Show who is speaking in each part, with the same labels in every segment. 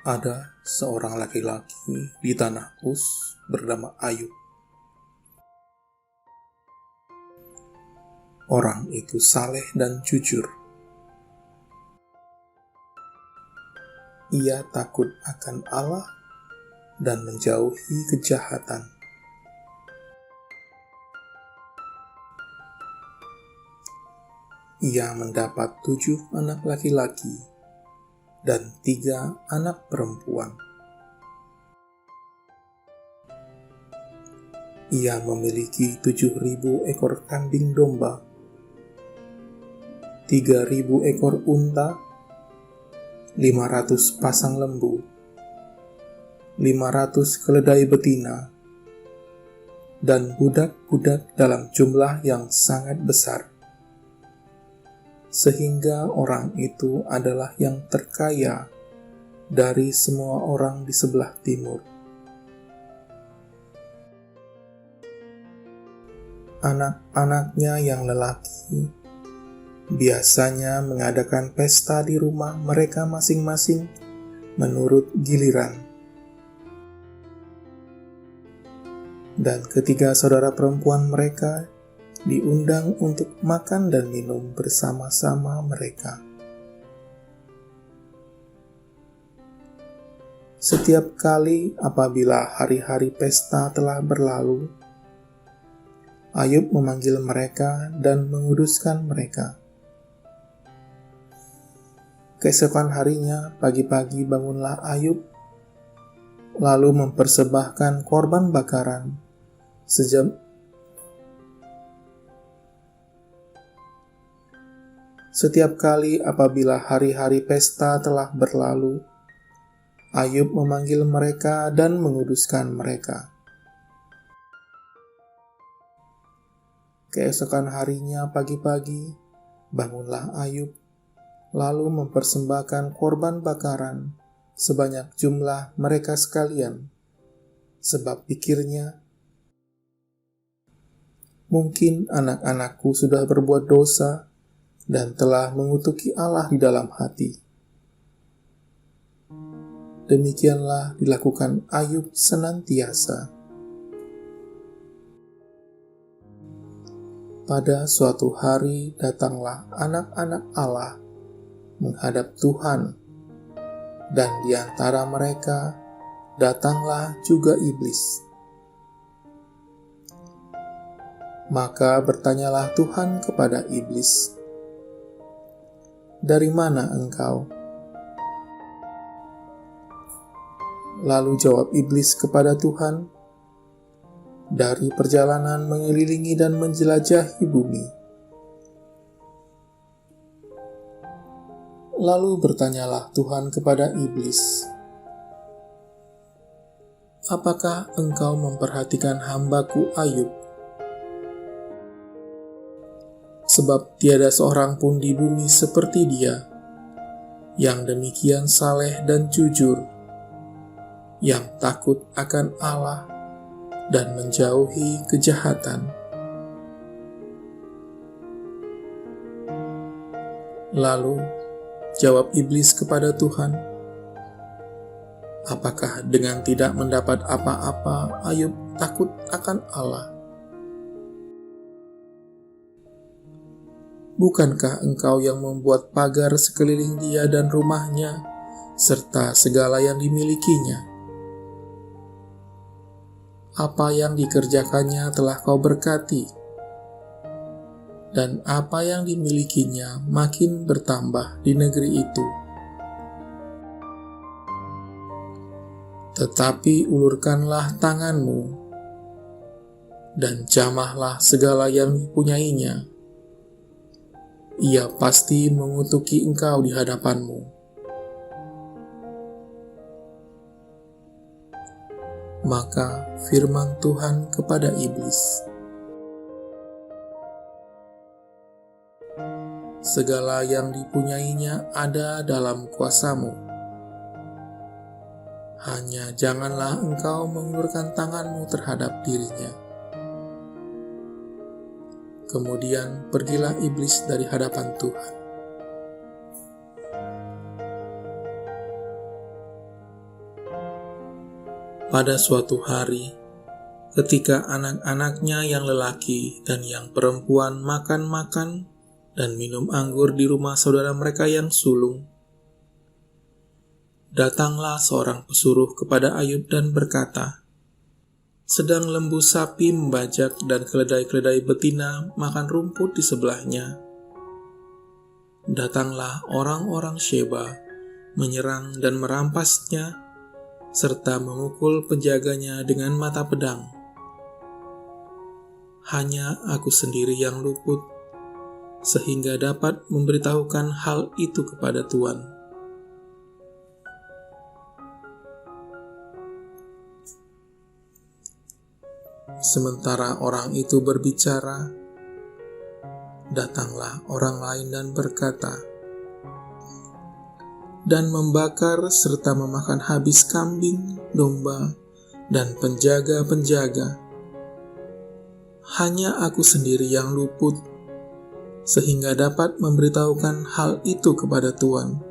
Speaker 1: Ada seorang laki-laki di tanah Uz bernama Ayub. Orang itu saleh dan jujur. Ia takut akan Allah dan menjauhi kejahatan. Ia mendapat 7 anak laki-laki dan 3 anak perempuan. Ia memiliki 7.000 ekor kambing domba, 3.000 ekor unta, 500 pasang lembu, 500 keledai betina, dan budak-budak dalam jumlah yang sangat besar. Sehingga orang itu adalah yang terkaya dari semua orang di sebelah timur. Anak-anaknya yang lelaki biasanya mengadakan pesta di rumah mereka masing-masing menurut giliran. Dan ketiga saudara perempuan mereka diundang untuk makan dan minum bersama-sama mereka. Setiap kali apabila hari-hari pesta telah berlalu, Ayub memanggil mereka dan menguduskan mereka. Keesokan harinya, pagi-pagi bangunlah Ayub, lalu mempersembahkan korban bakaran Setiap kali apabila hari-hari pesta telah berlalu, Ayub memanggil mereka dan menguduskan mereka. Keesokan harinya pagi-pagi, bangunlah Ayub, lalu mempersembahkan korban bakaran sebanyak jumlah mereka sekalian, sebab pikirnya, mungkin anak-anakku sudah berbuat dosa dan telah mengutuki Allah di dalam hati. Demikianlah dilakukan Ayub senantiasa. Pada suatu hari datanglah anak-anak Allah menghadap Tuhan, dan di antara mereka datanglah juga iblis. Maka bertanyalah Tuhan kepada iblis, "Dari mana engkau?" Lalu jawab iblis kepada Tuhan, "Dari perjalanan mengelilingi dan menjelajahi bumi." Lalu bertanyalah Tuhan kepada iblis, "Apakah engkau memperhatikan hamba-Ku Ayub? Sebab tiada seorang pun di bumi seperti dia, yang demikian saleh dan jujur, yang takut akan Allah dan menjauhi kejahatan." Lalu jawab iblis kepada Tuhan, "Apakah dengan tidak mendapat apa-apa Ayub takut akan Allah? Bukankah engkau yang membuat pagar sekeliling dia dan rumahnya, serta segala yang dimilikinya? Apa yang dikerjakannya telah kau berkati, dan apa yang dimilikinya makin bertambah di negeri itu. Tetapi ulurkanlah tanganmu, dan jamahlah segala yang dipunyainya. Ia pasti mengutuki engkau di hadapanmu." Maka firman Tuhan kepada iblis, "Segala yang dipunyainya ada dalam kuasamu. Hanya janganlah engkau mengulurkan tanganmu terhadap dirinya." Kemudian pergilah iblis dari hadapan Tuhan. Pada suatu hari, ketika anak-anaknya yang lelaki dan yang perempuan makan-makan dan minum anggur di rumah saudara mereka yang sulung, datanglah seorang pesuruh kepada Ayub dan berkata, sedang lembu sapi membajak dan keledai-keledai betina makan rumput di sebelahnya. Datanglah orang-orang Sheba, menyerang dan merampasnya, serta memukul penjaganya dengan mata pedang. Hanya aku sendiri yang luput, sehingga dapat memberitahukan hal itu kepada Tuan. Sementara orang itu berbicara, datanglah orang lain dan berkata, dan membakar serta memakan habis kambing, domba, dan penjaga-penjaga. Hanya aku sendiri yang luput, sehingga dapat memberitahukan hal itu kepada Tuan.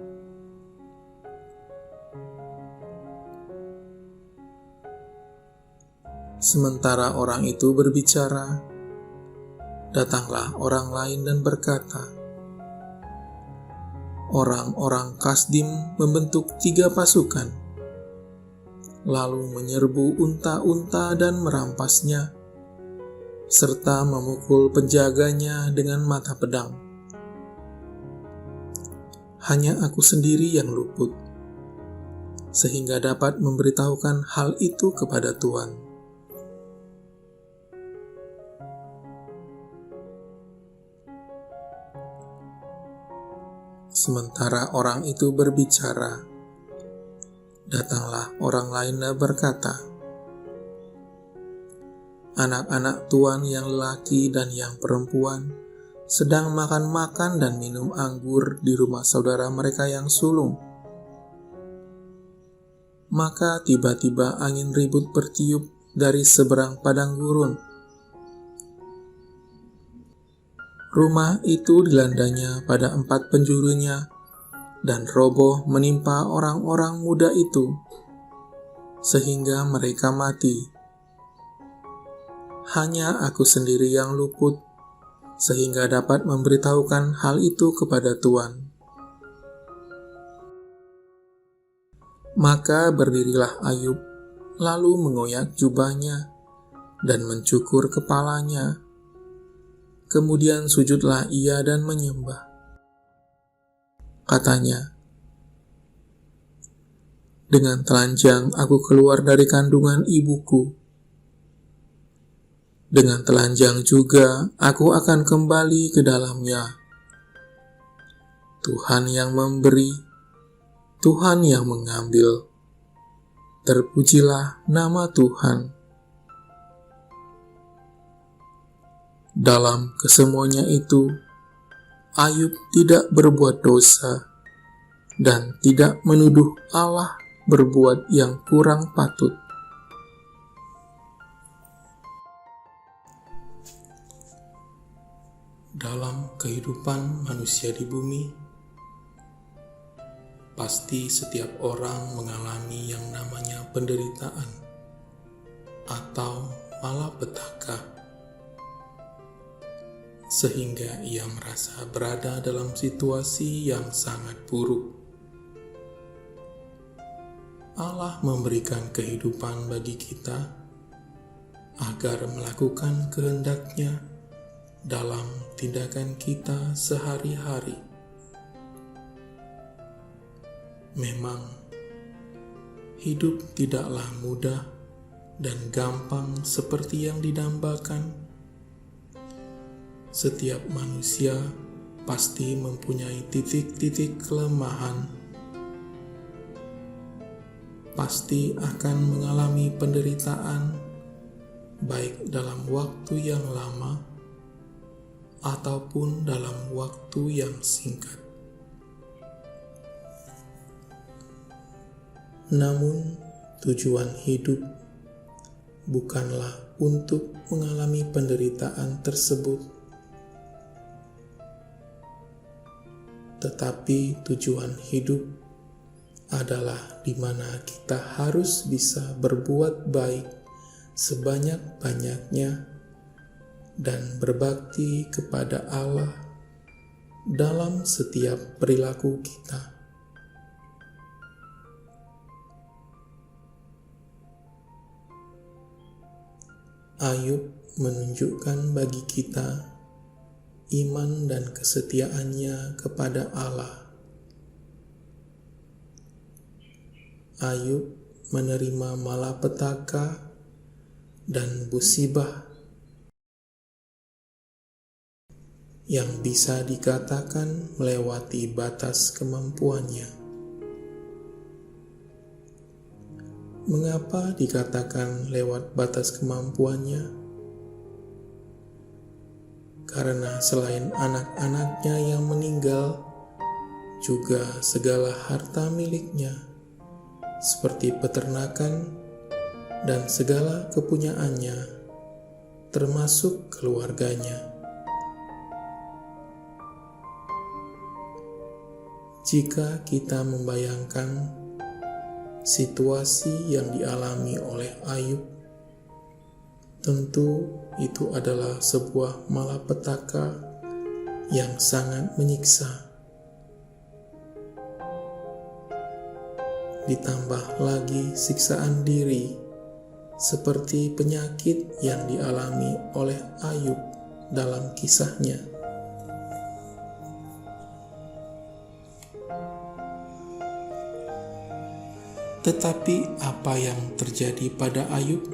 Speaker 1: Sementara orang itu berbicara, datanglah orang lain dan berkata, orang-orang Kasdim membentuk 3 pasukan, lalu menyerbu unta-unta dan merampasnya, serta memukul penjaganya dengan mata pedang. Hanya aku sendiri yang luput, sehingga dapat memberitahukan hal itu kepada Tuan. Sementara orang itu berbicara, datanglah orang lain dan berkata, anak-anak Tuan yang lelaki dan yang perempuan sedang makan-makan dan minum anggur di rumah saudara mereka yang sulung. Maka tiba-tiba angin ribut bertiup dari seberang padang gurun. Rumah itu dilandanya pada 4 penjurunya, dan roboh menimpa orang-orang muda itu, sehingga mereka mati. Hanya aku sendiri yang luput, sehingga dapat memberitahukan hal itu kepada Tuan. Maka berdirilah Ayub, lalu mengoyak jubahnya, dan mencukur kepalanya. Kemudian sujudlah ia dan menyembah. Katanya, dengan telanjang aku keluar dari kandungan ibuku. Dengan telanjang juga aku akan kembali ke dalamnya. Tuhan yang memberi, Tuhan yang mengambil. Terpujilah nama Tuhan. Dalam kesemuanya itu, Ayub tidak berbuat dosa dan tidak menuduh Allah berbuat yang kurang patut. Dalam kehidupan manusia di bumi, pasti setiap orang mengalami yang namanya penderitaan atau malapetaka, sehingga ia merasa berada dalam situasi yang sangat buruk. Allah memberikan kehidupan bagi kita agar melakukan kehendak-Nya dalam tindakan kita sehari-hari. Memang, hidup tidaklah mudah dan gampang seperti yang didambakan. Setiap manusia pasti mempunyai titik-titik kelemahan, pasti akan mengalami penderitaan, baik dalam waktu yang lama ataupun dalam waktu yang singkat. Namun, tujuan hidup bukanlah untuk mengalami penderitaan tersebut, tetapi tujuan hidup adalah di mana kita harus bisa berbuat baik sebanyak-banyaknya dan berbakti kepada Allah dalam setiap perilaku kita. Ayub menunjukkan bagi kita iman dan kesetiaannya kepada Allah. Ayub menerima malapetaka dan musibah yang bisa dikatakan melewati batas kemampuannya. Mengapa dikatakan lewat batas kemampuannya? Karena selain anak-anaknya yang meninggal, juga segala harta miliknya, seperti peternakan dan segala kepunyaannya, termasuk keluarganya. Jika kita membayangkan situasi yang dialami oleh Ayub, tentu itu adalah sebuah malapetaka yang sangat menyiksa. Ditambah lagi siksaan diri, seperti penyakit yang dialami oleh Ayub dalam kisahnya. Tetapi apa yang terjadi pada Ayub?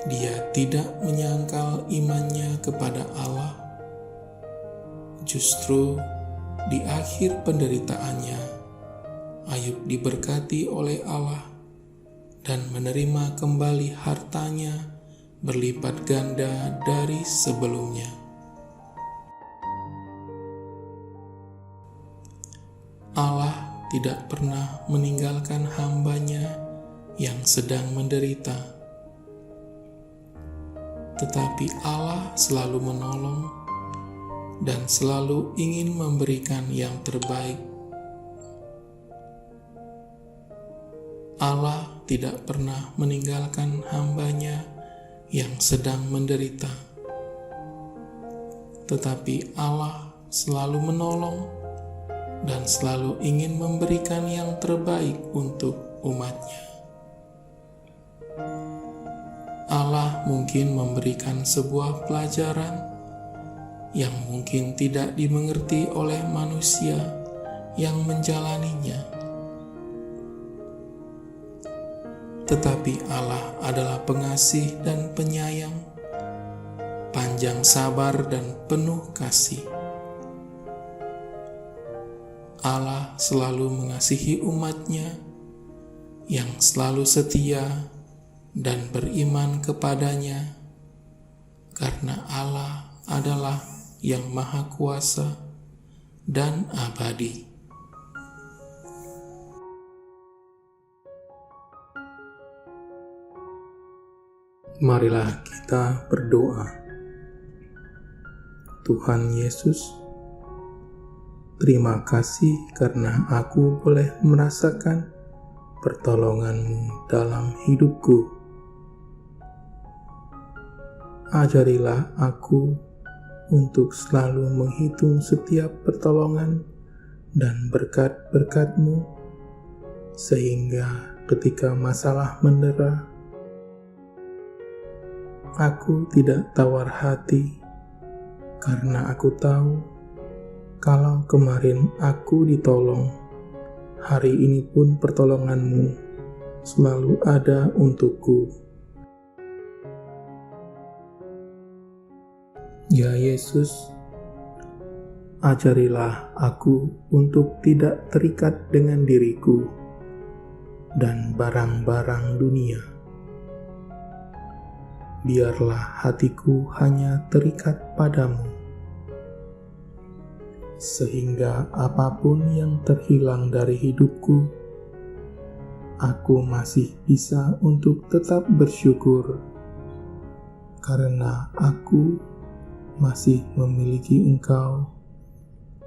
Speaker 1: Dia tidak menyangkal imannya kepada Allah. Justru di akhir penderitaannya, Ayub diberkati oleh Allah dan menerima kembali hartanya berlipat ganda dari sebelumnya. Allah tidak pernah meninggalkan hamba-Nya yang sedang menderita, tetapi Allah selalu menolong dan selalu ingin memberikan yang terbaik. Allah tidak pernah meninggalkan hamba-Nya yang sedang menderita, tetapi Allah selalu menolong dan selalu ingin memberikan yang terbaik untuk umat-Nya. Allah mungkin memberikan sebuah pelajaran yang mungkin tidak dimengerti oleh manusia yang menjalaninya. Tetapi Allah adalah pengasih dan penyayang, panjang sabar dan penuh kasih. Allah selalu mengasihi umat-Nya yang selalu setia dan beriman kepada-Nya, karena Allah adalah yang Maha Kuasa dan abadi. Marilah kita berdoa. Tuhan Yesus, terima kasih karena aku boleh merasakan pertolongan-Mu dalam hidupku. Ajarilah aku untuk selalu menghitung setiap pertolongan dan berkat-berkat-Mu, sehingga ketika masalah mendera, aku tidak tawar hati, karena aku tahu kalau kemarin aku ditolong, hari ini pun pertolongan-Mu selalu ada untukku. Ya Yesus, ajarilah aku untuk tidak terikat dengan diriku dan barang-barang dunia. Biarlah hatiku hanya terikat padamu, sehingga apapun yang terhilang dari hidupku, aku masih bisa untuk tetap bersyukur, karena aku masih memiliki Engkau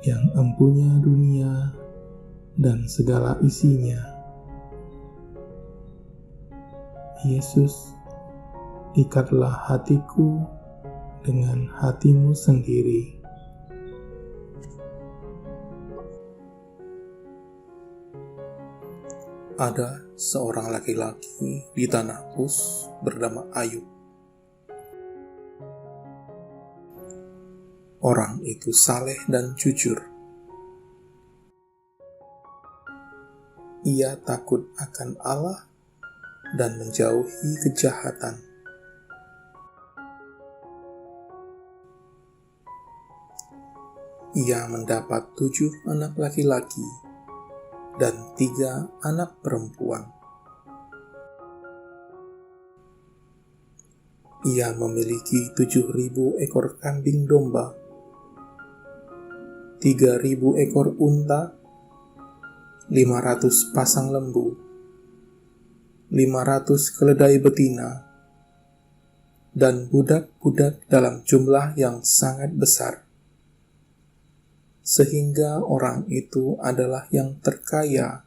Speaker 1: yang empunya dunia dan segala isinya. Yesus, ikatlah hatiku dengan hatimu sendiri. Ada seorang laki-laki di tanah Uz bernama Ayub. Orang itu saleh dan jujur. Ia takut akan Allah dan menjauhi kejahatan. Ia mendapat 7 anak laki-laki dan 3 anak perempuan. Ia memiliki 7.000 ekor kambing domba, 3.000 ekor unta, 500 pasang lembu, 500 keledai betina, dan budak-budak dalam jumlah yang sangat besar. Sehingga orang itu adalah yang terkaya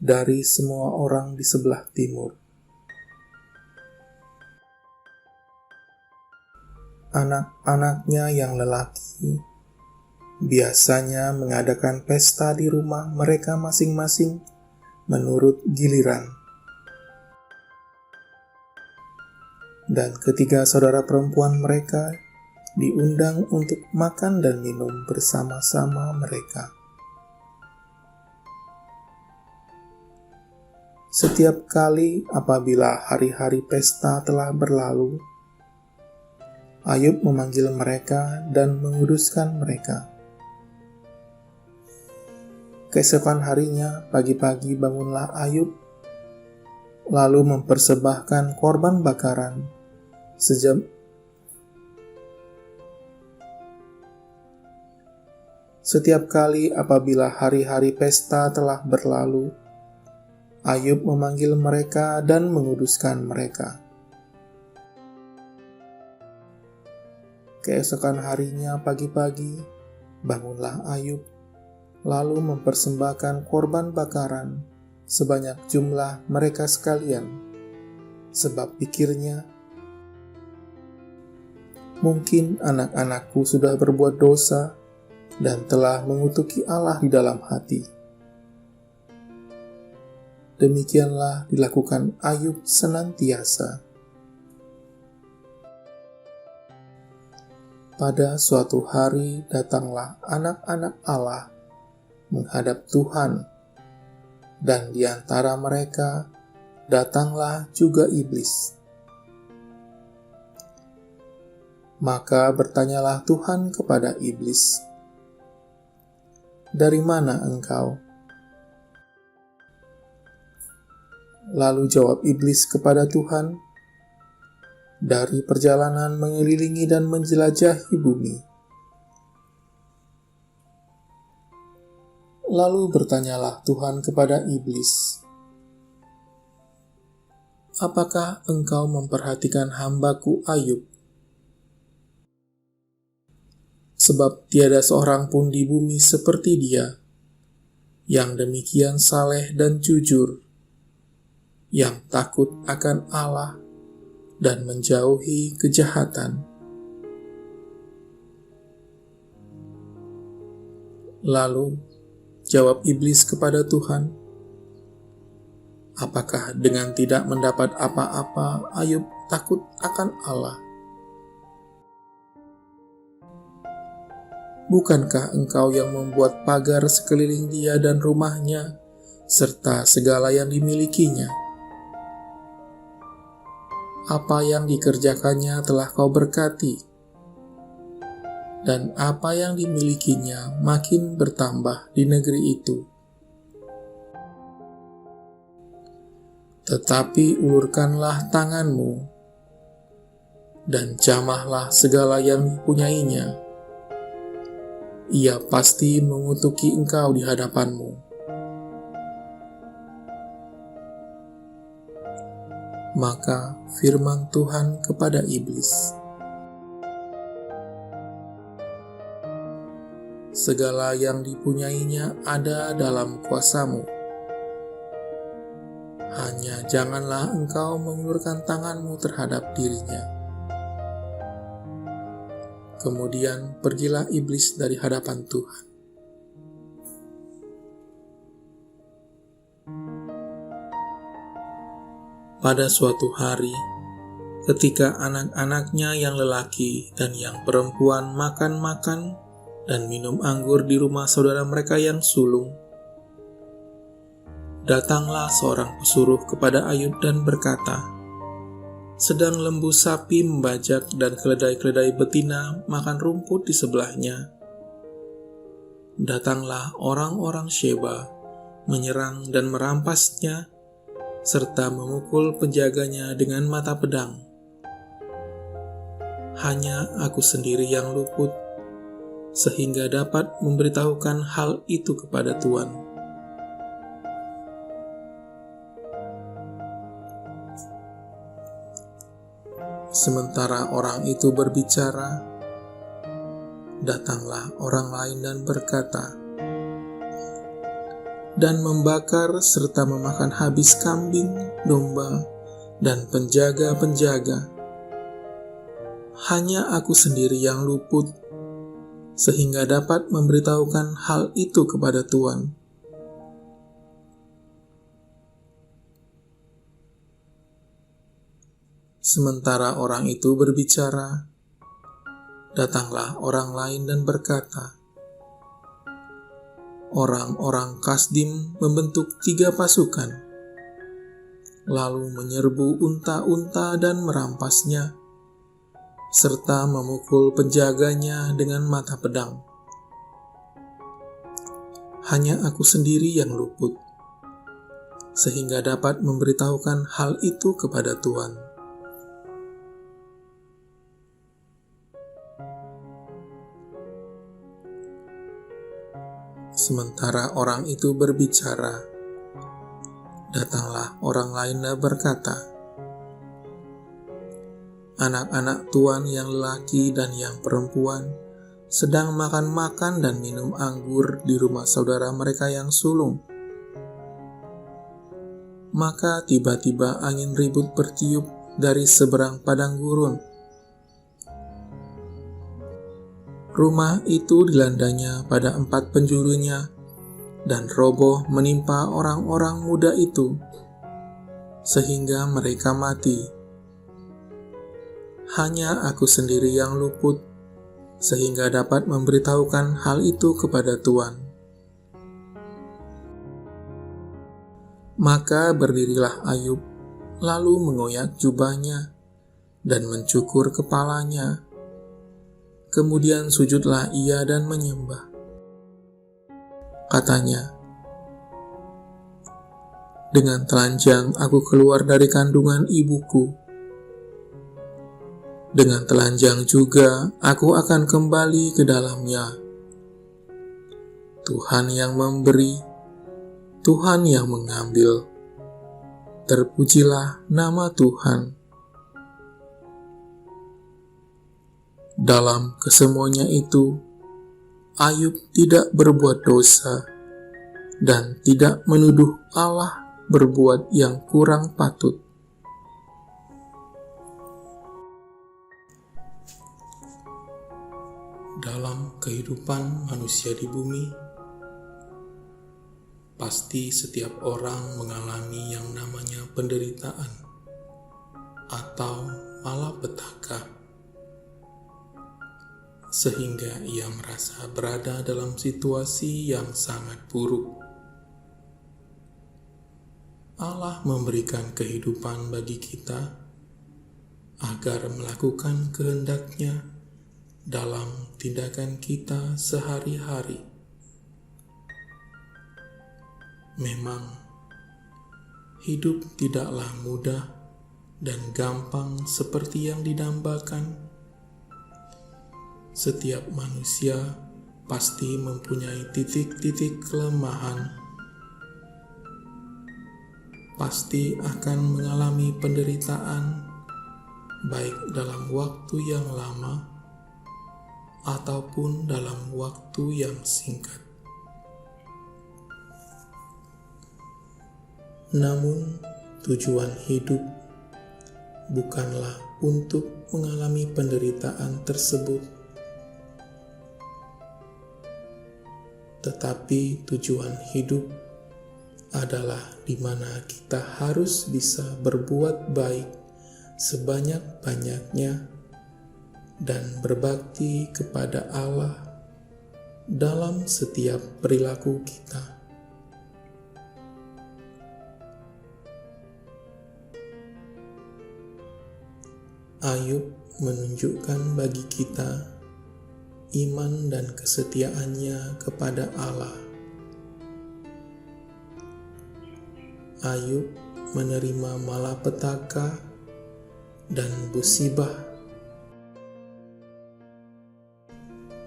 Speaker 1: dari semua orang di sebelah timur. Anak-anaknya yang lelaki biasanya mengadakan pesta di rumah mereka masing-masing menurut giliran. Dan ketiga saudara perempuan mereka diundang untuk makan dan minum bersama-sama mereka. Setiap kali apabila hari-hari pesta telah berlalu, Ayub memanggil mereka dan menguduskan mereka. Keesokan harinya, pagi-pagi bangunlah Ayub, lalu mempersembahkan korban bakaran Setiap kali apabila hari-hari pesta telah berlalu, Ayub memanggil mereka dan menguduskan mereka. Keesokan harinya pagi-pagi, bangunlah Ayub, lalu mempersembahkan korban bakaran sebanyak jumlah mereka sekalian, sebab pikirnya, mungkin anak-anakku sudah berbuat dosa dan telah mengutuki Allah di dalam hati. Demikianlah dilakukan Ayub senantiasa. Pada suatu hari datanglah anak-anak Allah menghadap Tuhan, dan di antara mereka datanglah juga iblis. Maka bertanyalah Tuhan kepada iblis, "Dari mana engkau?" Lalu jawab iblis kepada Tuhan, "Dari perjalanan mengelilingi dan menjelajahi bumi." Lalu bertanyalah Tuhan kepada iblis, "Apakah engkau memperhatikan hamba-Ku Ayub? Sebab tiada seorang pun di bumi seperti dia, yang demikian saleh dan jujur, yang takut akan Allah dan menjauhi kejahatan." Lalu jawab iblis kepada Tuhan, "Apakah dengan tidak mendapat apa-apa Ayub takut akan Allah? Bukankah engkau yang membuat pagar sekeliling dia dan rumahnya, serta segala yang dimilikinya? Apa yang dikerjakannya telah kau berkati, dan apa yang dimilikinya makin bertambah di negeri itu. Tetapi ulurkanlah tanganmu, dan jamahlah segala yang dipunyainya. Ia pasti mengutuki engkau di hadapanmu." Maka firman Tuhan kepada iblis, segala yang dipunyainya ada dalam kuasa-Mu. Hanya janganlah Engkau mengulurkan tangan-Mu terhadap dirinya. Kemudian pergilah iblis dari hadapan Tuhan. Pada suatu hari, ketika anak-anaknya yang lelaki dan yang perempuan makan-makan dan minum anggur di rumah saudara mereka yang sulung, datanglah seorang pesuruh kepada Ayub dan berkata, sedang lembu sapi membajak dan keledai-keledai betina makan rumput di sebelahnya. Datanglah orang-orang Sheba menyerang dan merampasnya, serta memukul penjaganya dengan mata pedang. Hanya aku sendiri yang luput, sehingga dapat memberitahukan hal itu kepada Tuan. Sementara orang itu berbicara, datanglah orang lain dan berkata, dan membakar serta memakan habis kambing, domba, dan penjaga-penjaga. Hanya aku sendiri yang luput, sehingga dapat memberitahukan hal itu kepada Tuan. Sementara orang itu berbicara, datanglah orang lain dan berkata, orang-orang Kasdim membentuk 3 pasukan, lalu menyerbu unta-unta dan merampasnya, serta memukul penjaganya dengan mata pedang. Hanya aku sendiri yang luput, sehingga dapat memberitahukan hal itu kepada Tuan. Sementara orang itu berbicara, datanglah orang lain dan berkata, anak-anak Tuan yang lelaki dan yang perempuan sedang makan-makan dan minum anggur di rumah saudara mereka yang sulung. Maka tiba-tiba angin ribut bertiup dari seberang padang gurun. Rumah itu dilandanya pada 4 penjurunya, dan roboh menimpa orang-orang muda itu, sehingga mereka mati. Hanya aku sendiri yang luput, sehingga dapat memberitahukan hal itu kepada Tuan. Maka berdirilah Ayub, lalu mengoyak jubahnya, dan mencukur kepalanya. Kemudian sujudlah ia dan menyembah. Katanya, dengan telanjang aku keluar dari kandungan ibuku. Dengan telanjang juga aku akan kembali ke dalamnya. Tuhan yang memberi, Tuhan yang mengambil. Terpujilah nama Tuhan. Dalam kesemuanya itu, Ayub tidak berbuat dosa dan tidak menuduh Allah berbuat yang kurang patut. Dalam kehidupan manusia di bumi, pasti setiap orang mengalami yang namanya penderitaan atau malapetaka, sehingga ia merasa berada dalam situasi yang sangat buruk. Allah memberikan kehidupan bagi kita agar melakukan kehendak-Nya dalam tindakan kita sehari-hari. Memang, hidup tidaklah mudah dan gampang seperti yang didambakan. Setiap manusia pasti mempunyai titik-titik kelemahan, pasti akan mengalami penderitaan, baik dalam waktu yang lama ataupun dalam waktu yang singkat. Namun, tujuan hidup bukanlah untuk mengalami penderitaan tersebut, tetapi tujuan hidup adalah di mana kita harus bisa berbuat baik sebanyak-banyaknya dan berbakti kepada Allah dalam setiap perilaku kita. Ayub menunjukkan bagi kita iman dan kesetiaannya kepada Allah. Ayub menerima malapetaka dan musibah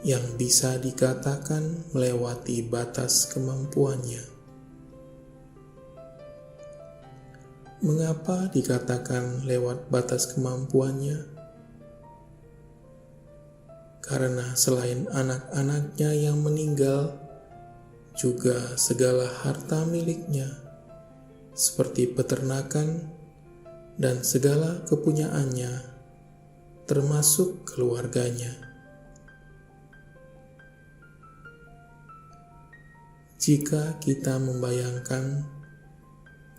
Speaker 1: yang bisa dikatakan melewati batas kemampuannya. Mengapa dikatakan lewat batas kemampuannya? Karena selain anak-anaknya yang meninggal, juga segala harta miliknya, seperti peternakan dan segala kepunyaannya, termasuk keluarganya. Jika kita membayangkan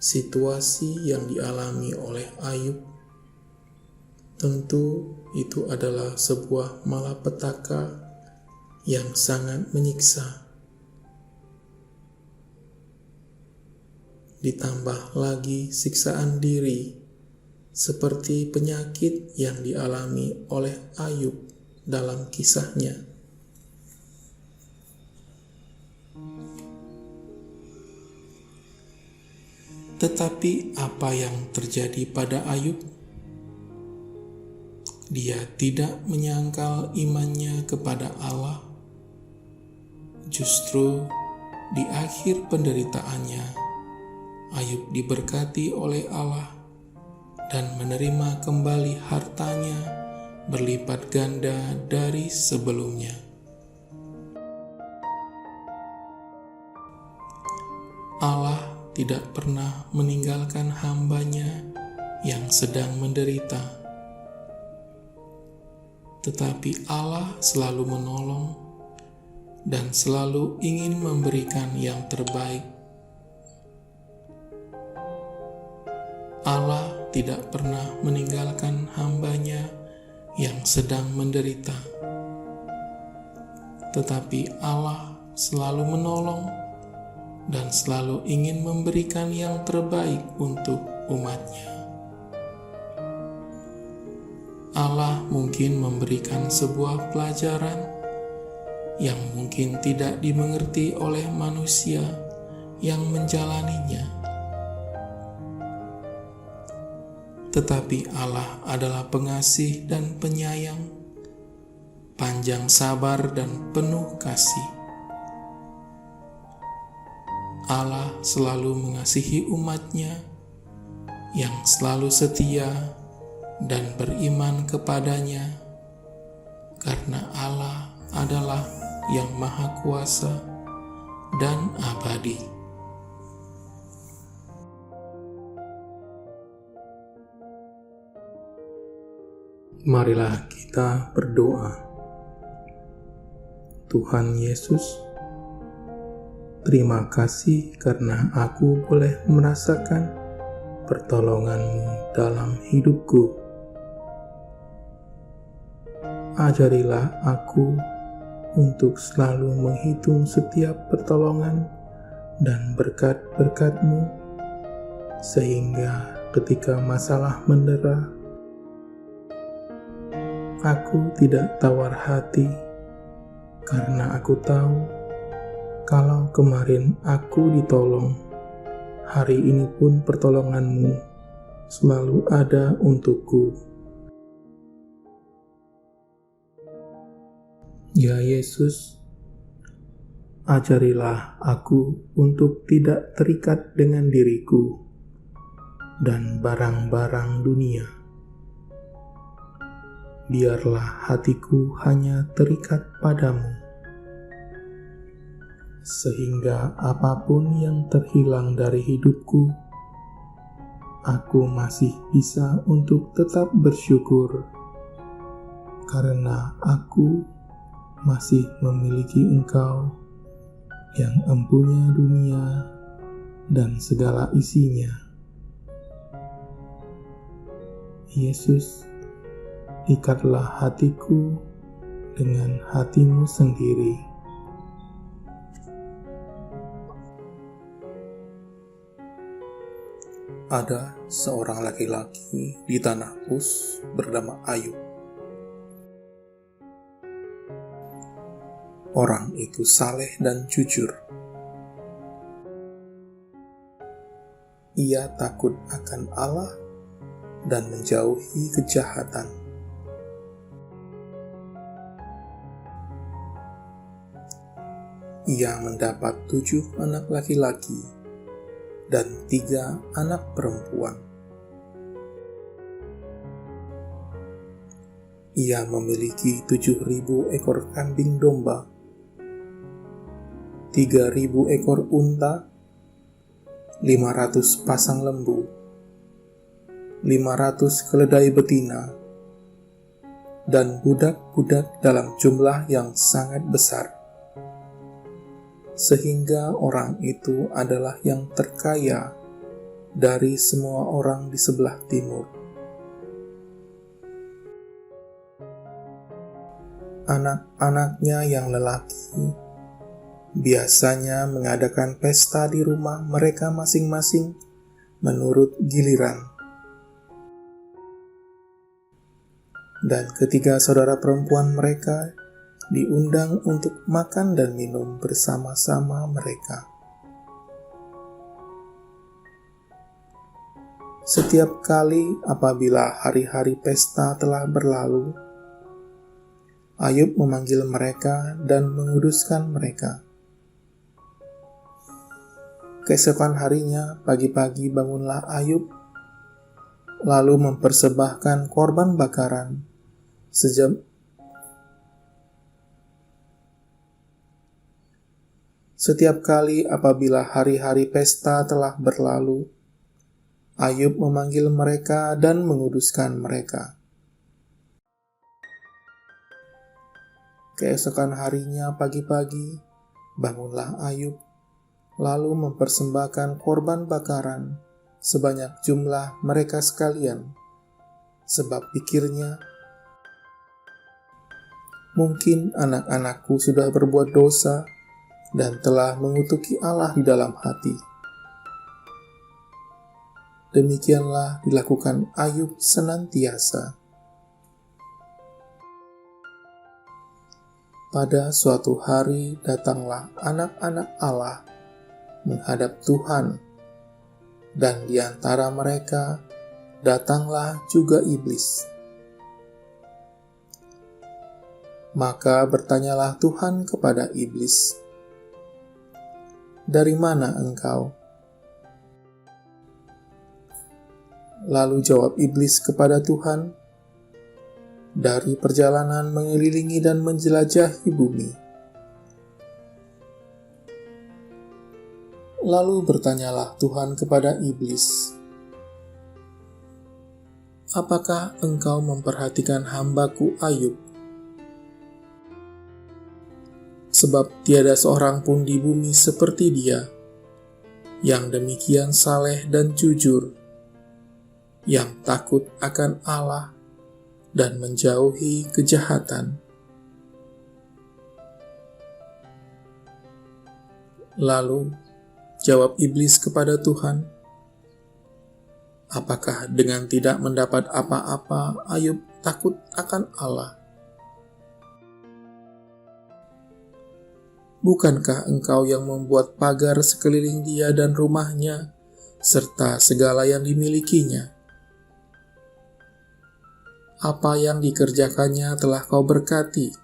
Speaker 1: situasi yang dialami oleh Ayub, tentu itu adalah sebuah malapetaka yang sangat menyiksa. Ditambah lagi siksaan diri, seperti penyakit yang dialami oleh Ayub dalam kisahnya. Tetapi apa yang terjadi pada Ayub? Dia tidak menyangkal imannya kepada Allah. Justru di akhir penderitaannya, Ayub diberkati oleh Allah dan menerima kembali hartanya berlipat ganda dari sebelumnya. Allah tidak pernah meninggalkan hamba-Nya yang sedang menderita, tetapi Allah selalu menolong dan selalu ingin memberikan yang terbaik. Allah tidak pernah meninggalkan hamba-Nya yang sedang menderita, tetapi Allah selalu menolong dan selalu ingin memberikan yang terbaik untuk umat-Nya. Allah mungkin memberikan sebuah pelajaran yang mungkin tidak dimengerti oleh manusia yang menjalaninya. Tetapi Allah adalah pengasih dan penyayang, panjang sabar dan penuh kasih. Allah selalu mengasihi umat-Nya yang selalu setia dan beriman kepadanya, karena Allah adalah yang Maha Kuasa dan abadi. Marilah kita berdoa. Tuhan Yesus, terima kasih karena aku boleh merasakan pertolongan-Mu dalam hidupku. Ajarilah aku untuk selalu menghitung setiap pertolongan dan berkat-berkat-Mu, sehingga ketika masalah mendera, aku tidak tawar hati, karena aku tahu kalau kemarin aku ditolong, hari ini pun pertolongan-Mu selalu ada untukku. Ya Yesus, ajarilah aku untuk tidak terikat dengan diriku dan barang-barang dunia. biarlah hatiku hanya terikat padamu, sehingga apapun yang terhilang dari hidupku, aku masih bisa untuk tetap bersyukur, karena aku masih memiliki Engkau yang empunya dunia dan segala isinya. Yesus, ikatlah hatiku dengan hatimu sendiri. Ada seorang laki-laki di tanah Uz bernama Ayub. Orang itu saleh dan jujur. Ia takut akan Allah dan menjauhi kejahatan. Ia mendapat 7 anak laki-laki dan 3 anak perempuan. Ia memiliki 7.000 ekor kambing domba, 3.000 ekor unta, 500 pasang lembu, 500 keledai betina, dan budak-budak dalam jumlah yang sangat besar, sehingga orang itu adalah yang terkaya dari semua orang di sebelah timur. Anak-anaknya yang lelaki biasanya mengadakan pesta di rumah mereka masing-masing menurut giliran. Dan ketiga saudara perempuan mereka diundang untuk makan dan minum bersama-sama mereka. Setiap kali apabila hari-hari pesta telah berlalu, Ayub memanggil mereka dan menguduskan mereka. Keesokan harinya, pagi-pagi bangunlah Ayub, lalu mempersembahkan korban bakaran Setiap kali apabila hari-hari pesta telah berlalu, Ayub memanggil mereka dan menguduskan mereka. Keesokan harinya pagi-pagi, bangunlah Ayub, lalu mempersembahkan korban bakaran sebanyak jumlah mereka sekalian, sebab pikirnya, mungkin anak-anakku sudah berbuat dosa dan telah mengutuki Allah di dalam hati. Demikianlah dilakukan Ayub senantiasa. Pada suatu hari datanglah anak-anak Allah menghadap Tuhan, dan di antara mereka datanglah juga iblis. Maka bertanyalah Tuhan kepada iblis, "Dari mana engkau?" Lalu jawab iblis kepada Tuhan, "Dari perjalanan mengelilingi dan menjelajahi bumi." Lalu bertanyalah Tuhan kepada iblis, "Apakah engkau memperhatikan hamba-Ku Ayub? Sebab tiada seorang pun di bumi seperti dia, yang demikian saleh dan jujur, yang takut akan Allah dan menjauhi kejahatan." Lalu jawab iblis kepada Tuhan, "Apakah dengan tidak mendapat apa-apa Ayub takut akan Allah? Bukankah engkau yang membuat pagar sekeliling dia dan rumahnya, serta segala yang dimilikinya? Apa yang dikerjakannya telah kau berkati,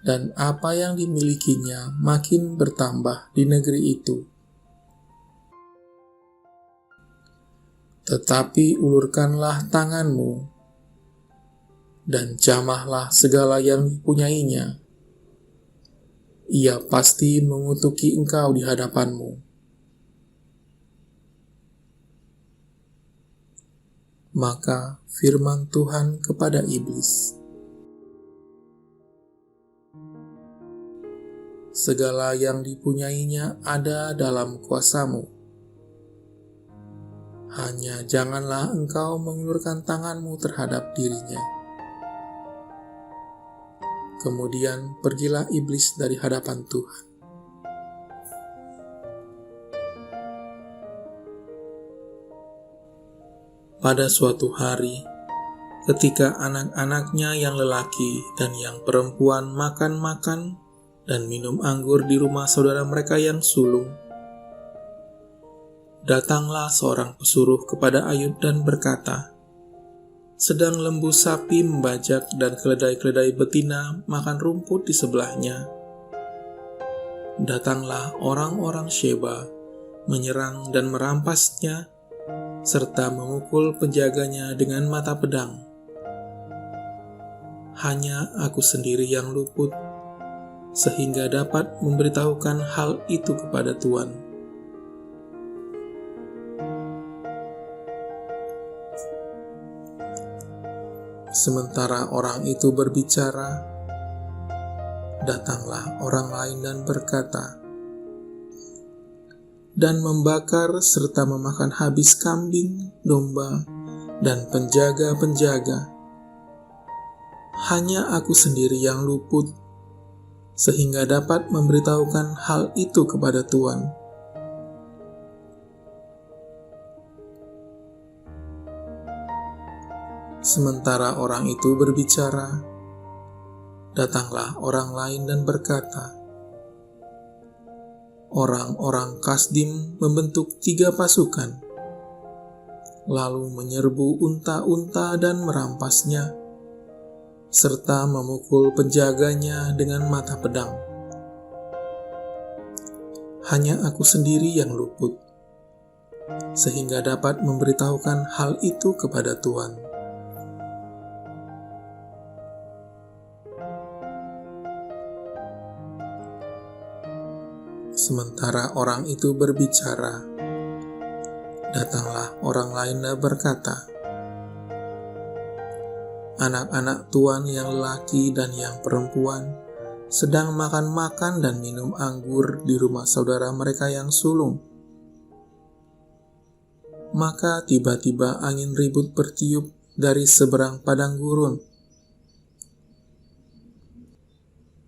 Speaker 1: dan apa yang dimilikinya makin bertambah di negeri itu. Tetapi ulurkanlah tanganmu, dan jamahlah segala yang dipunyainya. Ia pasti mengutuki engkau di hadapanmu. Maka firman Tuhan kepada iblis, segala yang dipunyainya ada dalam kuasamu. Hanya janganlah engkau mengulurkan tanganmu terhadap dirinya. Kemudian pergilah iblis dari hadapan Tuhan. Pada suatu hari, ketika anak-anaknya yang lelaki dan yang perempuan makan-makan dan minum anggur di rumah saudara mereka yang sulung, datanglah seorang pesuruh kepada Ayub dan berkata, sedang lembu sapi membajak dan keledai-keledai betina makan rumput di sebelahnya. Datanglah orang-orang Sheba menyerang dan merampasnya, serta memukul penjaganya dengan mata pedang. Hanya aku sendiri yang luput, sehingga dapat memberitahukan hal itu kepada Tuan. Sementara orang itu berbicara, datanglah orang lain dan berkata, dan membakar serta memakan habis kambing, domba, dan penjaga-penjaga. Hanya aku sendiri yang luput, sehingga dapat memberitahukan hal itu kepada Tuan. Sementara orang itu berbicara, datanglah orang lain dan berkata, orang-orang Kasdim membentuk 3 pasukan, lalu menyerbu unta-unta dan merampasnya, serta memukul penjaganya dengan mata pedang. Hanya aku sendiri yang luput, sehingga dapat memberitahukan hal itu kepada Tuan. Sementara orang itu berbicara, datanglah orang lain dan berkata, anak-anak Tuan yang lelaki dan yang perempuan sedang makan-makan dan minum anggur di rumah saudara mereka yang sulung. Maka tiba-tiba angin ribut bertiup dari seberang padang gurun.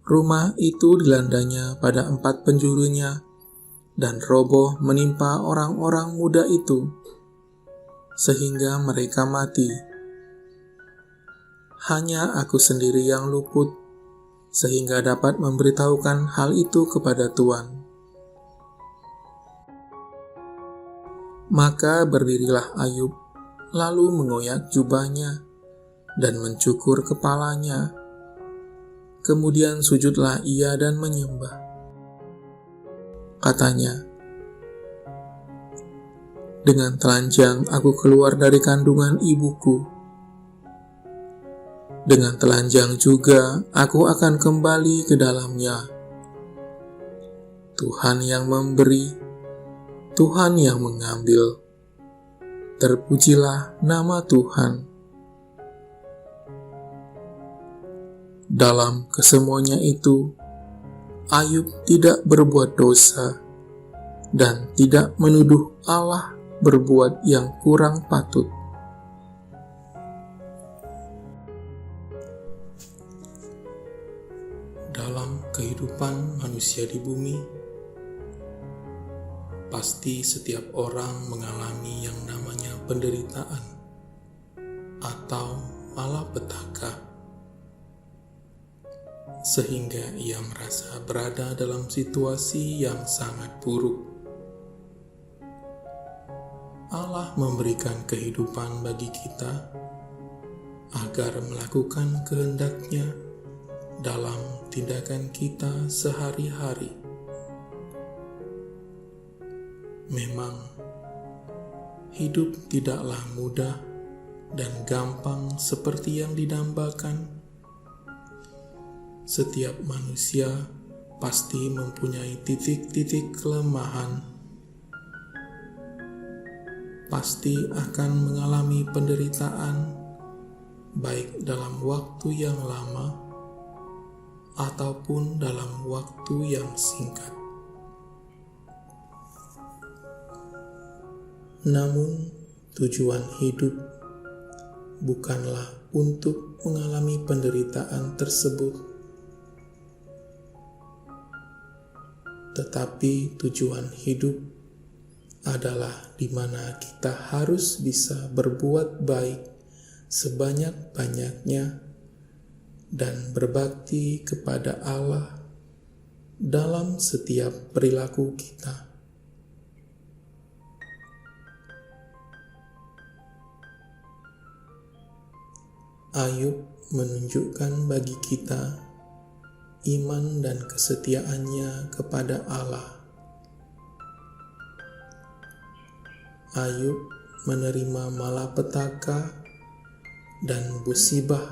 Speaker 1: Rumah itu dilandanya pada 4 penjurunya, dan roboh menimpa orang-orang muda itu, sehingga mereka mati. Hanya aku sendiri yang luput, sehingga dapat memberitahukan hal itu kepada Tuan. Maka berdirilah Ayub, lalu mengoyak jubahnya, dan mencukur kepalanya. Kemudian sujudlah ia dan menyembah. Katanya, dengan telanjang aku keluar dari kandungan ibuku. Dengan telanjang juga aku akan kembali ke dalamnya. Tuhan yang memberi, Tuhan yang mengambil. Terpujilah nama Tuhan. Dalam kesemuanya itu, Ayub tidak berbuat dosa dan tidak menuduh Allah berbuat yang kurang patut. Dalam kehidupan manusia di bumi, pasti setiap orang mengalami yang namanya penderitaan atau malapetaka, sehingga ia merasa berada dalam situasi yang sangat buruk. Allah memberikan kehidupan bagi kita agar melakukan kehendak-Nya dalam tindakan kita sehari-hari. Memang hidup tidaklah mudah dan gampang seperti yang didambakan. Setiap manusia pasti mempunyai titik-titik kelemahan, pasti akan mengalami penderitaan, baik dalam waktu yang lama ataupun dalam waktu yang singkat. Namun, tujuan hidup bukanlah untuk mengalami penderitaan tersebut, tetapi tujuan hidup adalah di mana kita harus bisa berbuat baik sebanyak-banyaknya dan berbakti kepada Allah dalam setiap perilaku kita. Ayub menunjukkan bagi kita iman dan kesetiaannya kepada Allah. Ayub menerima malapetaka dan musibah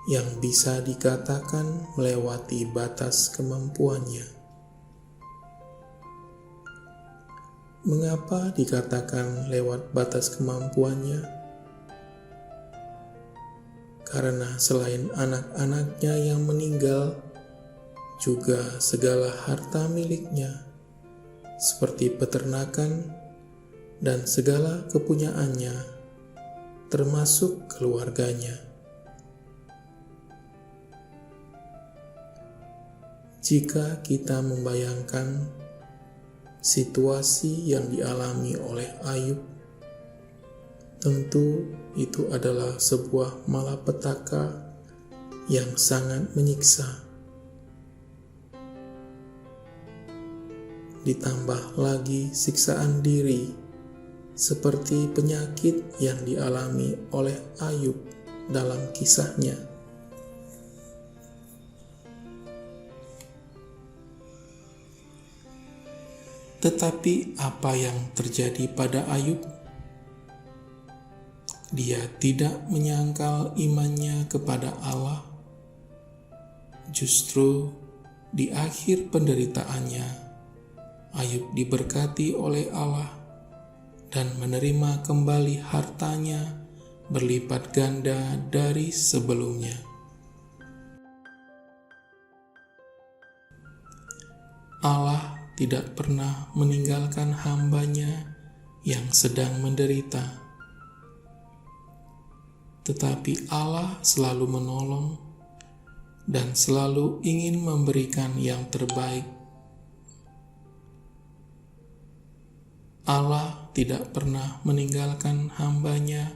Speaker 1: yang bisa dikatakan melewati batas kemampuannya. Mengapa dikatakan lewat batas kemampuannya? Karena selain anak-anaknya yang meninggal, juga segala harta miliknya, seperti peternakan dan segala kepunyaannya, termasuk keluarganya. Jika kita membayangkan situasi yang dialami oleh Ayub, tentu itu adalah sebuah malapetaka yang sangat menyiksa. Ditambah lagi siksaan diri, seperti penyakit yang dialami oleh Ayub dalam kisahnya. Tetapi apa yang terjadi pada Ayub? Dia tidak menyangkal imannya kepada Allah. Justru di akhir penderitaannya, Ayub diberkati oleh Allah dan menerima kembali hartanya berlipat ganda dari sebelumnya. Allah tidak pernah meninggalkan hamba-Nya yang sedang menderita, tetapi Allah selalu menolong dan selalu ingin memberikan yang terbaik. Allah tidak pernah meninggalkan hamba-Nya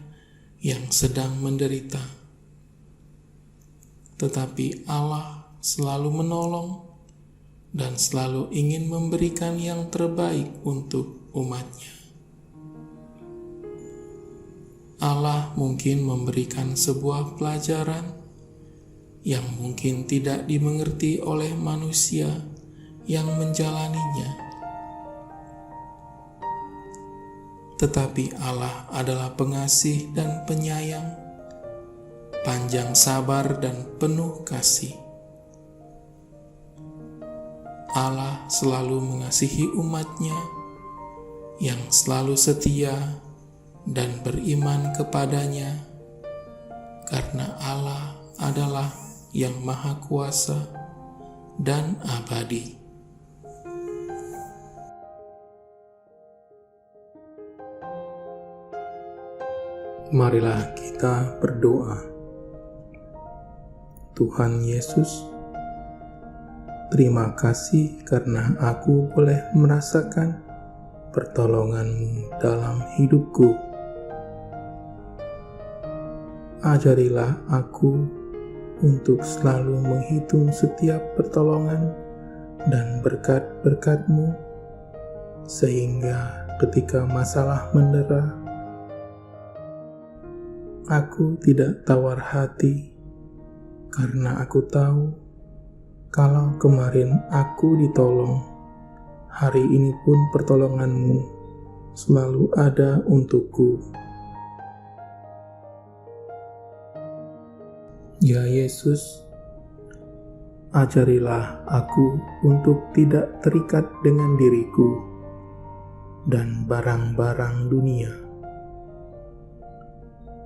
Speaker 1: yang sedang menderita, tetapi Allah selalu menolong dan selalu ingin memberikan yang terbaik untuk umat-Nya. Allah mungkin memberikan sebuah pelajaran yang mungkin tidak dimengerti oleh manusia yang menjalaninya. Tetapi Allah adalah pengasih dan penyayang, panjang sabar dan penuh kasih. Allah selalu mengasihi umat-Nya yang selalu setia dan beriman kepadanya, karena Allah adalah yang Maha Kuasa dan abadi. Marilah kita berdoa. Tuhan Yesus, terima kasih karena aku boleh merasakan pertolongan-Mu dalam hidupku. Ajarilah aku untuk selalu menghitung setiap pertolongan dan berkat-berkat-Mu, sehingga ketika masalah mendera, aku tidak tawar hati, karena aku tahu kalau kemarin aku ditolong, hari ini pun pertolongan-Mu selalu ada untukku. Ya Yesus, ajarilah aku untuk tidak terikat dengan diriku dan barang-barang dunia.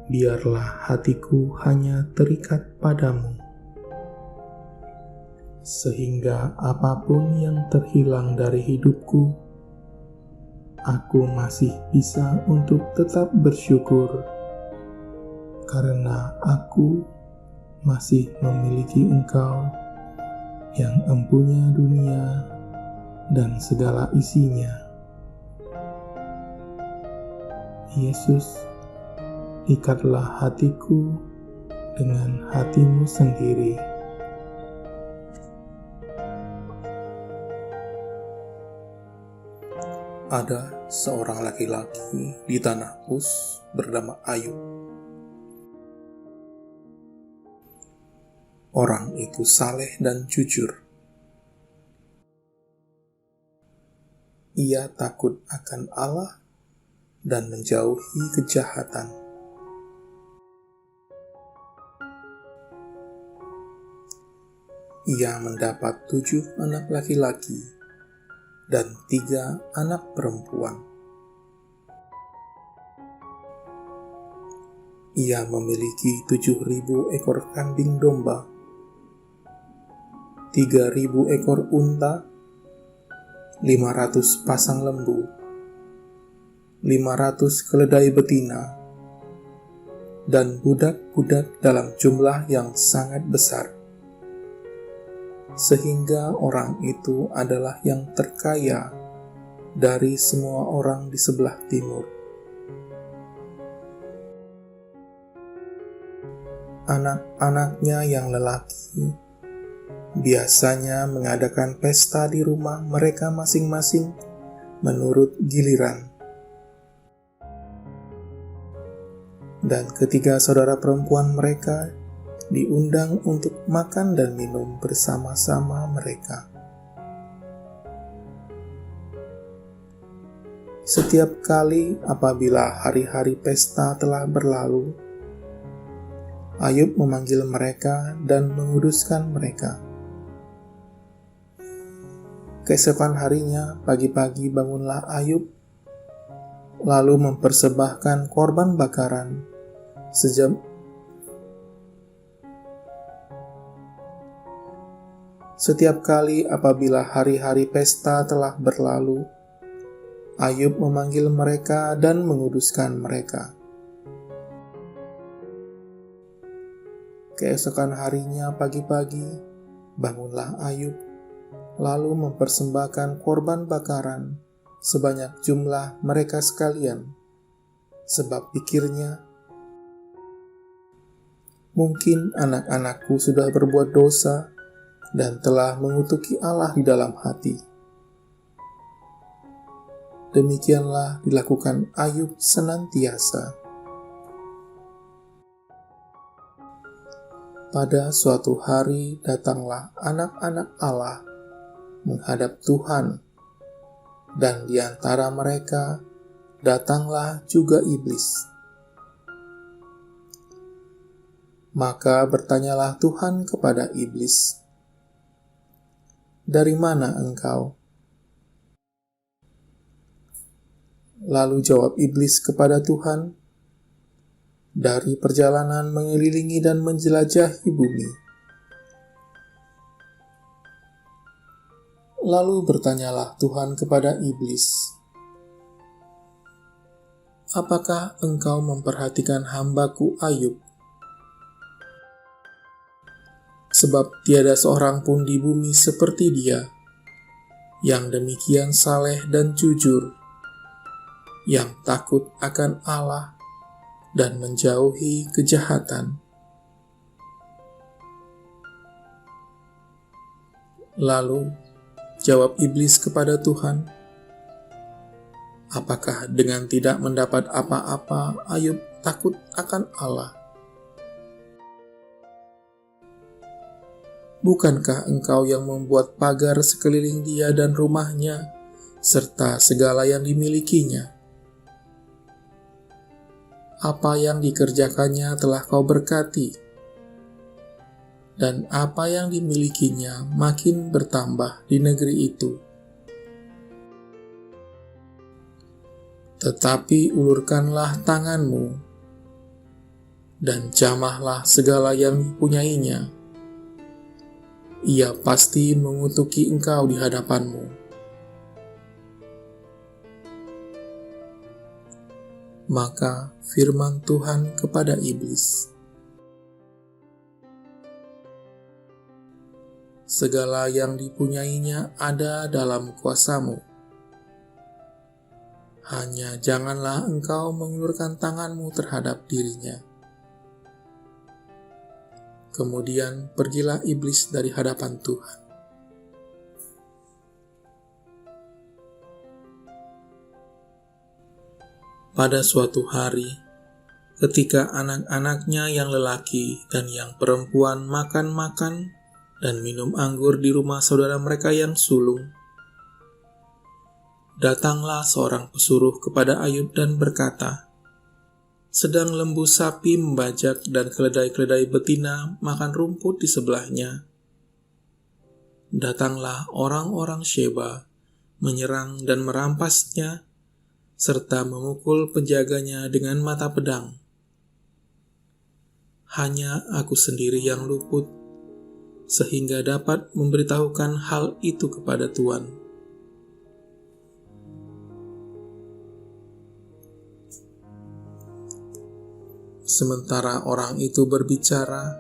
Speaker 1: Biarlah hatiku hanya terikat padamu, sehingga apapun yang terhilang dari hidupku, aku masih bisa untuk tetap bersyukur, karena aku masih memiliki Engkau yang empunya dunia dan segala isinya. Yesus, ikatlah hatiku dengan hati-Mu sendiri. Ada seorang laki-laki di tanah Uz bernama Ayub. Orang itu saleh dan jujur. Ia takut akan Allah dan menjauhi kejahatan. Ia mendapat 7 anak laki-laki dan 3 anak perempuan. Ia memiliki 7.000 ekor kambing domba, 3.000 ekor unta, 500 pasang lembu, 500 keledai betina, dan budak-budak dalam jumlah yang sangat besar. Sehingga orang itu adalah yang terkaya dari semua orang di sebelah timur. Anak-anaknya yang lelaki biasanya mengadakan pesta di rumah mereka masing-masing menurut giliran. Dan ketiga saudara perempuan mereka diundang untuk makan dan minum bersama-sama mereka. Setiap kali apabila hari-hari pesta telah berlalu, Ayub memanggil mereka dan menguduskan mereka. Keesokan harinya, pagi-pagi bangunlah Ayub, lalu mempersembahkan korban bakaran Setiap kali apabila hari-hari pesta telah berlalu, Ayub memanggil mereka dan menguduskan mereka. Keesokan harinya pagi-pagi, bangunlah Ayub, lalu mempersembahkan korban bakaran sebanyak jumlah mereka sekalian, sebab pikirnya, mungkin anak-anakku sudah berbuat dosa dan telah mengutuki Allah di dalam hati. Demikianlah dilakukan Ayub senantiasa. Pada suatu hari datanglah anak-anak Allah menghadap Tuhan, dan di antara mereka datanglah juga iblis. Maka bertanyalah Tuhan kepada iblis, "Dari mana engkau?" Lalu jawab iblis kepada Tuhan, "Dari perjalanan mengelilingi dan menjelajahi bumi." Lalu bertanyalah Tuhan kepada iblis, "Apakah engkau memperhatikan hamba-Ku Ayub? Sebab tiada seorang pun di bumi seperti dia, yang demikian saleh dan jujur, yang takut akan Allah dan menjauhi kejahatan." Lalu jawab iblis kepada Tuhan, "Apakah dengan tidak mendapat apa-apa Ayub takut akan Allah? Bukankah engkau yang membuat pagar sekeliling dia dan rumahnya, serta segala yang dimilikinya? apa yang dikerjakannya telah kau berkati, dan apa yang dimilikinya makin bertambah di negeri itu. Tetapi ulurkanlah tanganmu, dan jamahlah segala yang dipunyainya. Ia pasti mengutuki engkau di hadapanmu. Maka firman Tuhan kepada iblis, segala yang dipunyainya ada dalam kuasamu. Hanya janganlah engkau mengulurkan tanganmu terhadap dirinya. Kemudian pergilah iblis dari hadapan Tuhan. Pada suatu hari, ketika anak-anaknya yang lelaki dan yang perempuan makan-makan dan minum anggur di rumah saudara mereka yang sulung, datanglah seorang pesuruh kepada Ayub dan berkata, sedang lembu sapi membajak dan keledai-keledai betina makan rumput di sebelahnya. Datanglah orang-orang Sheba, menyerang dan merampasnya, serta memukul penjaganya dengan mata pedang. Hanya aku sendiri yang luput, sehingga dapat memberitahukan hal itu kepada Tuan. Sementara orang itu berbicara,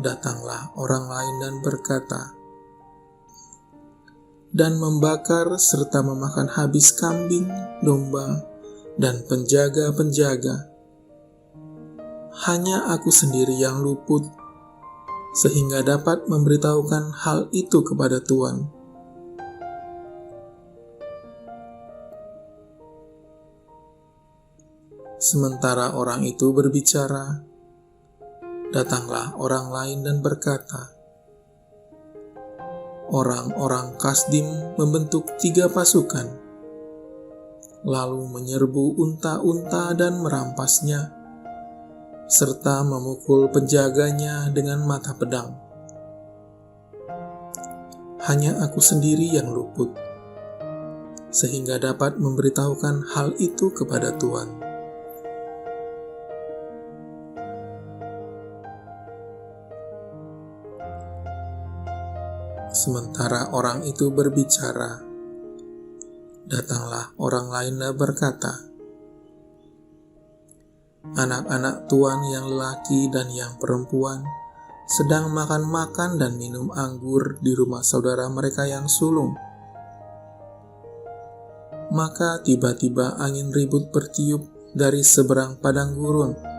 Speaker 1: datanglah orang lain dan berkata, dan membakar serta memakan habis kambing, domba, dan penjaga-penjaga. Hanya aku sendiri yang luput, sehingga dapat memberitahukan hal itu kepada Tuan. Sementara orang itu berbicara, datanglah orang lain dan berkata, orang-orang Kasdim membentuk 3 pasukan, lalu menyerbu unta-unta dan merampasnya, serta memukul penjaganya dengan mata pedang. Hanya aku sendiri yang luput, sehingga dapat memberitahukan hal itu kepada Tuan. Sementara orang itu berbicara, datanglah orang lain dan berkata, anak-anak Tuan yang lelaki dan yang perempuan sedang makan-makan dan minum anggur di rumah saudara mereka yang sulung. Maka tiba-tiba angin ribut bertiup dari seberang padang gurun.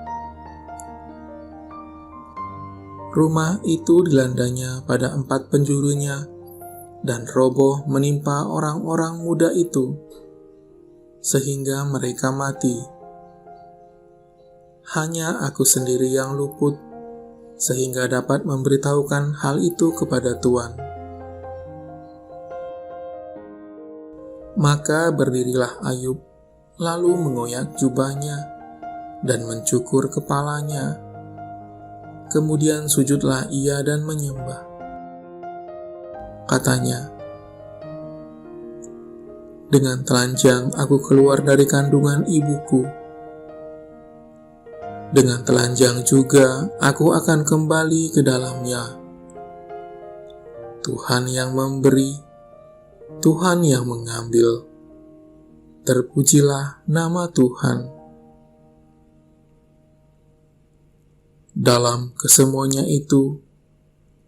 Speaker 1: Rumah itu dilandanya pada 4 penjurunya, dan roboh menimpa orang-orang muda itu, sehingga mereka mati. Hanya aku sendiri yang luput, sehingga dapat memberitahukan hal itu kepada Tuan. Maka berdirilah Ayub, lalu mengoyak jubahnya, dan mencukur kepalanya. Kemudian sujudlah ia dan menyembah. Katanya, dengan telanjang aku keluar dari kandungan ibuku. Dengan telanjang juga aku akan kembali ke dalamnya. Tuhan yang memberi, Tuhan yang mengambil. Terpujilah nama Tuhan. Dalam kesemuanya itu,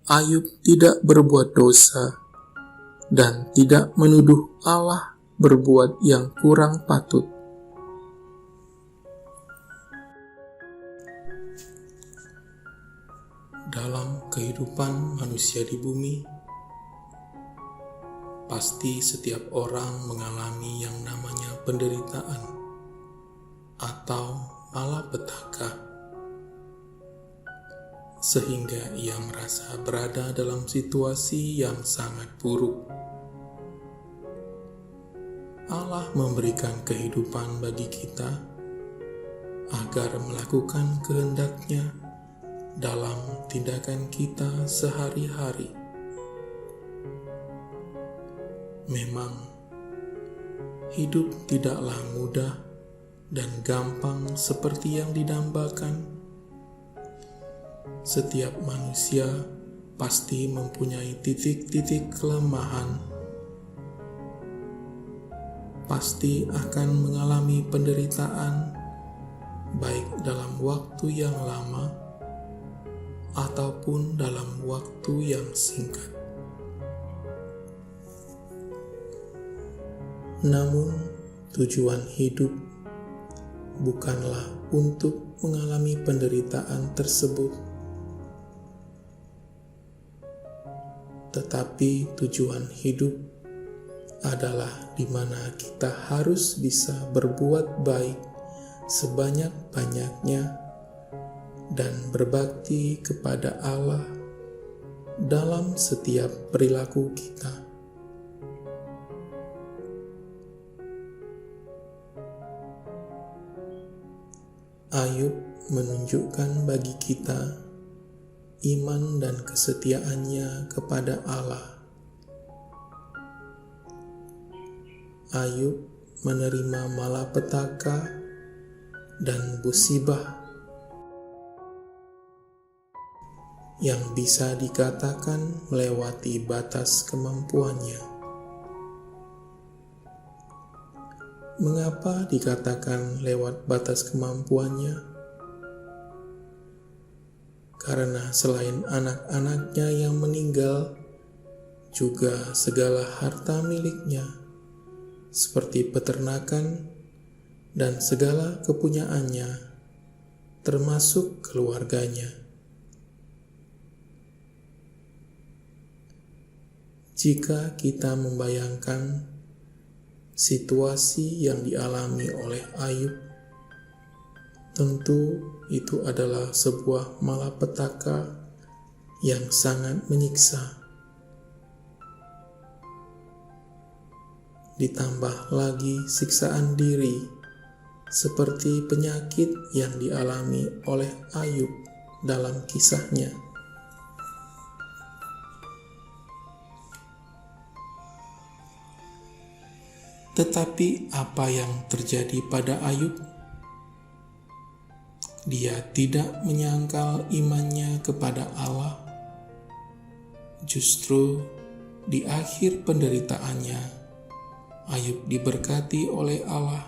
Speaker 1: Ayub tidak berbuat dosa dan tidak menuduh Allah berbuat yang kurang patut. Dalam kehidupan manusia di bumi, pasti setiap orang mengalami yang namanya penderitaan atau malapetaka, sehingga ia merasa berada dalam situasi yang sangat buruk. Allah memberikan kehidupan bagi kita agar melakukan kehendak-Nya dalam tindakan kita sehari-hari. Memang, hidup tidaklah mudah dan gampang seperti yang didambakan. Setiap manusia pasti mempunyai titik-titik kelemahan, pasti akan mengalami penderitaan, baik dalam waktu yang lama ataupun dalam waktu yang singkat. Namun, tujuan hidup bukanlah untuk mengalami penderitaan tersebut, tetapi tujuan hidup adalah di mana kita harus bisa berbuat baik sebanyak-banyaknya dan berbakti kepada Allah dalam setiap perilaku kita. Ayub menunjukkan bagi kita iman dan kesetiaannya kepada Allah. Ayub menerima malapetaka dan musibah yang bisa dikatakan melewati batas kemampuannya. Mengapa dikatakan lewat batas kemampuannya? Karena selain anak-anaknya yang meninggal, juga segala harta miliknya, seperti peternakan dan segala kepunyaannya, termasuk keluarganya. Jika kita membayangkan situasi yang dialami oleh Ayub, tentu itu adalah sebuah malapetaka yang sangat menyiksa. Ditambah lagi siksaan diri, seperti penyakit yang dialami oleh Ayub dalam kisahnya. Tetapi apa yang terjadi pada Ayub? Dia tidak menyangkal imannya kepada Allah. Justru di akhir penderitaannya, Ayub diberkati oleh Allah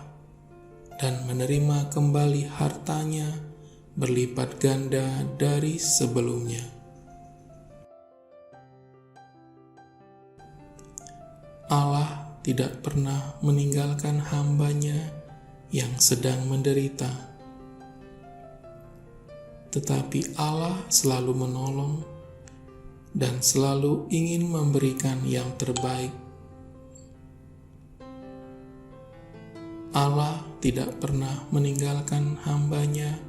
Speaker 1: dan menerima kembali hartanya berlipat ganda dari sebelumnya. Allah tidak pernah meninggalkan hamba-Nya yang sedang menderita, tetapi Allah selalu menolong dan selalu ingin memberikan yang terbaik. Allah tidak pernah meninggalkan hamba-Nya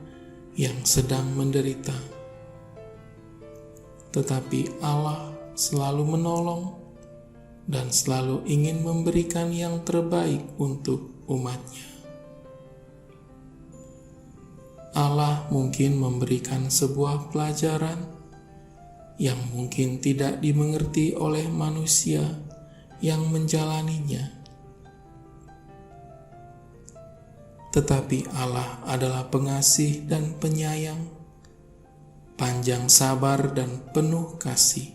Speaker 1: yang sedang menderita, tetapi Allah selalu menolong dan selalu ingin memberikan yang terbaik untuk umat-Nya. Allah mungkin memberikan sebuah pelajaran yang mungkin tidak dimengerti oleh manusia yang menjalaninya. Tetapi Allah adalah pengasih dan penyayang, panjang sabar dan penuh kasih.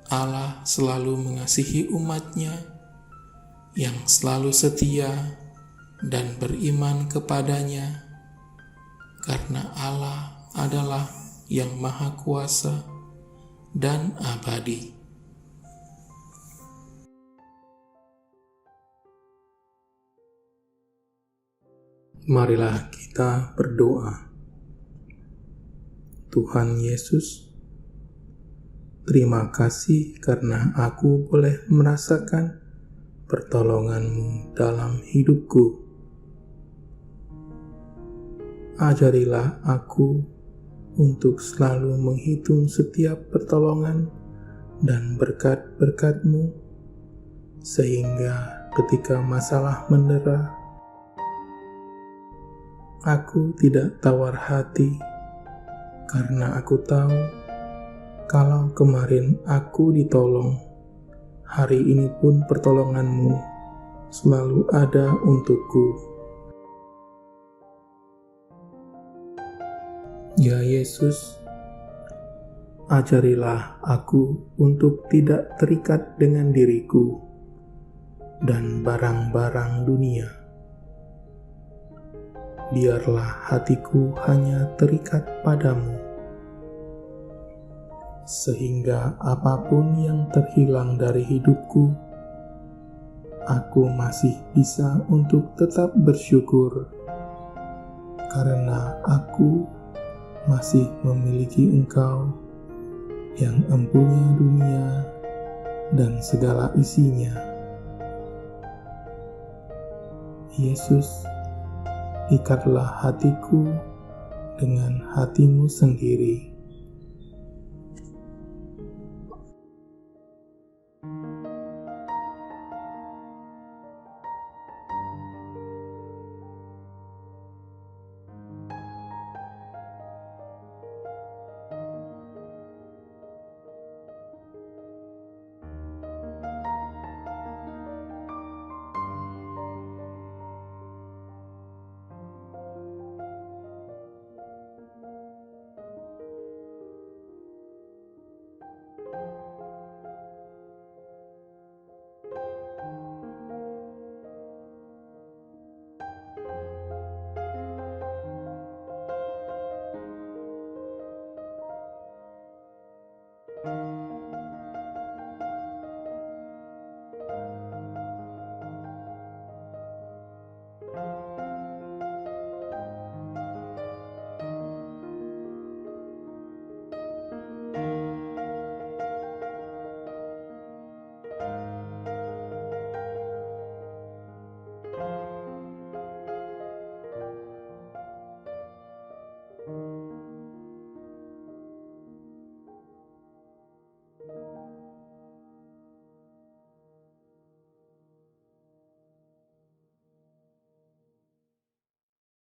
Speaker 1: Allah selalu mengasihi umat-Nya yang selalu setia dan beriman kepadanya, karena Allah adalah yang Maha Kuasa dan abadi. Marilah kita berdoa. Tuhan Yesus, terima kasih karena aku boleh merasakan pertolongan-Mu dalam hidupku. Ajarilah aku untuk selalu menghitung setiap pertolongan dan berkat-berkat-Mu, sehingga ketika masalah mendera, Aku tidak tawar hati, karena aku tahu kalau kemarin aku ditolong, hari ini pun pertolongan-Mu selalu ada untukku. Ya Yesus, ajarilah aku untuk tidak terikat dengan diriku dan barang-barang dunia. Biarlah hatiku hanya terikat padamu, sehingga apapun yang terhilang dari hidupku, aku masih bisa untuk tetap bersyukur, karena aku masih memiliki Engkau yang empunya dunia dan segala isinya. Yesus, ikatlah hatiku dengan hati-Mu sendiri,